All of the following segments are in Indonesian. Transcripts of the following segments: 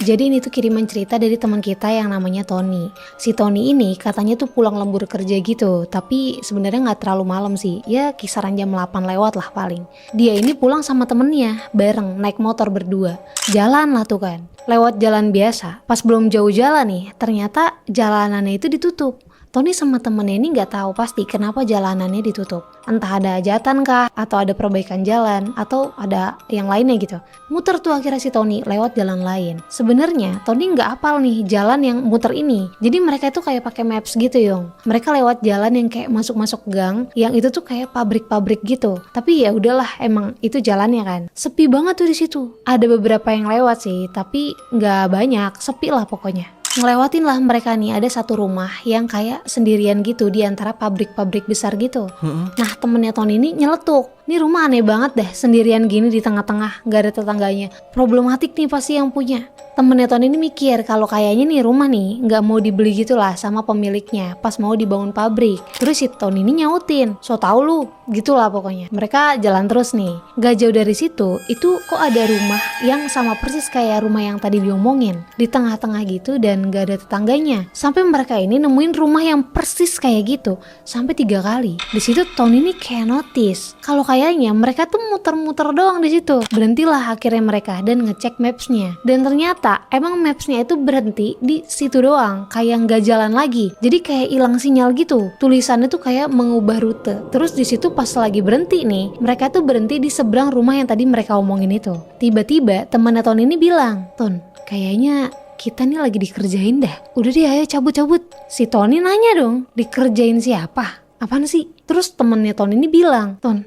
Jadi ini tuh kiriman cerita dari teman kita yang namanya Tony. Si Tony ini katanya tuh pulang lembur kerja gitu, tapi sebenarnya nggak terlalu malam sih. Ya kisaran jam 8 lewat lah paling. Dia ini pulang sama temennya, bareng naik motor berdua. Jalan lah tuh kan. Lewat jalan biasa. Pas belum jauh jalan nih, ternyata jalanannya itu ditutup. Tony sama temennya ini nggak tahu pasti kenapa jalanannya ditutup. Entah ada hajatan kah, atau ada perbaikan jalan, atau ada yang lainnya gitu. Muter tuh akhirnya si Tony lewat jalan lain. Sebenarnya Tony nggak hafal nih jalan yang muter ini. Jadi mereka itu kayak pakai maps gitu Yong. Mereka lewat jalan yang kayak masuk-masuk gang, yang itu tuh kayak pabrik-pabrik gitu. Tapi ya udahlah, emang itu jalannya kan. Sepi banget tuh di situ. Ada beberapa yang lewat sih, tapi nggak banyak, sepi lah pokoknya. Ngelewatin lah mereka nih, ada satu rumah yang kayak sendirian gitu di antara pabrik-pabrik besar gitu. Nah temennya Tony ini nyeletuk, ini rumah aneh banget deh, sendirian gini di tengah-tengah, gak ada tetangganya. Problematik nih pasti yang punya. Temennya Tony ini mikir kalau kayaknya nih rumah nih gak mau dibeli gitu lah sama pemiliknya pas mau dibangun pabrik. Terus si Tony ini nyautin, so tau lu, gitulah pokoknya. Mereka jalan terus nih, gak jauh dari situ, itu kok ada rumah yang sama persis kayak rumah yang tadi diomongin, di tengah-tengah gitu dan gak ada tetangganya. Sampai mereka ini nemuin rumah yang persis kayak gitu sampai 3 kali. Di situ Tony ini kayak notice kalau kayaknya mereka tuh muter-muter doang di situ. Berhentilah akhirnya mereka dan ngecek mapsnya. Dan ternyata emang mapsnya itu berhenti di situ doang, kayak nggak jalan lagi. Jadi kayak hilang sinyal gitu. Tulisannya tuh kayak mengubah rute. Terus di situ pas lagi berhenti nih, mereka tuh berhenti di seberang rumah yang tadi mereka omongin itu. Tiba-tiba temannya Tony ini bilang, "Ton, kayaknya kita nih lagi dikerjain dah. Udah deh ayo cabut-cabut." Si Tony nanya dong, dikerjain siapa? Apaan sih? Terus temennya Tony ini bilang, "Ton,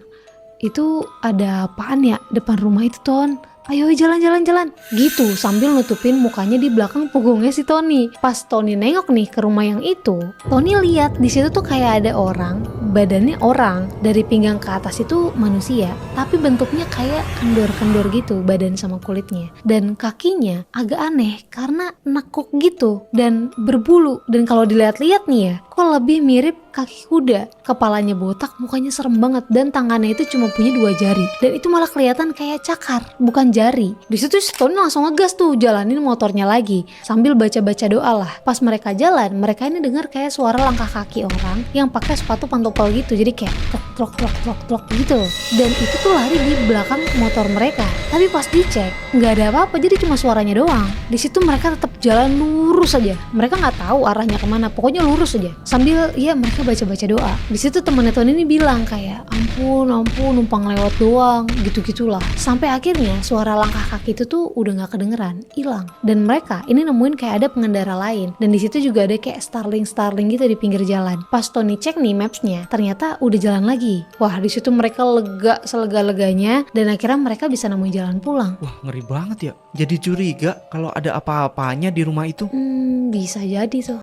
itu ada apaan ya depan rumah itu Ton? Ayo jalan-jalan-jalan." Gitu sambil nutupin mukanya di belakang punggungnya si Tony. Pas Tony nengok nih ke rumah yang itu, Tony lihat di situ tuh kayak ada orang, badannya orang, dari pinggang ke atas itu manusia, tapi bentuknya kayak kendor-kendor gitu badan sama kulitnya. Dan kakinya agak aneh karena nekuk gitu dan berbulu. Dan kalau dilihat-lihat nih ya, kok lebih mirip kaki kuda. Kepalanya botak, mukanya serem banget, dan tangannya itu cuma punya 2 jari. Dan itu malah kelihatan kayak cakar, bukan jari. Di situ si Tony langsung ngegas tuh, jalanin motornya lagi sambil baca-baca doa lah. Pas mereka jalan, mereka ini dengar kayak suara langkah kaki orang yang pakai sepatu pantopel gitu. Jadi kayak trok gitu. Dan itu tuh lari di belakang motor mereka. Tapi pas dicek, nggak ada apa-apa, jadi cuma suaranya doang. Di situ mereka tetap jalan lurus aja. Mereka nggak tahu arahnya kemana, pokoknya lurus aja. Sambil ya mereka baca-baca doa. Di situ temennya Tony ini bilang kayak, ampun numpang lewat doang, gitu-gitulah. Sampai akhirnya suara langkah kaki itu tuh udah nggak kedengeran, hilang. Dan mereka ini nemuin kayak ada pengendara lain. Dan di situ juga ada kayak Starling gitu di pinggir jalan. Pas Tony cek nih mapsnya, ternyata udah jalan lagi. Wah di situ mereka lega selega-leganya dan akhirnya mereka bisa nemuin jalan pulang. Wah ngeri banget ya. Jadi curiga kalau ada apa-apanya di rumah itu. Bisa jadi tuh.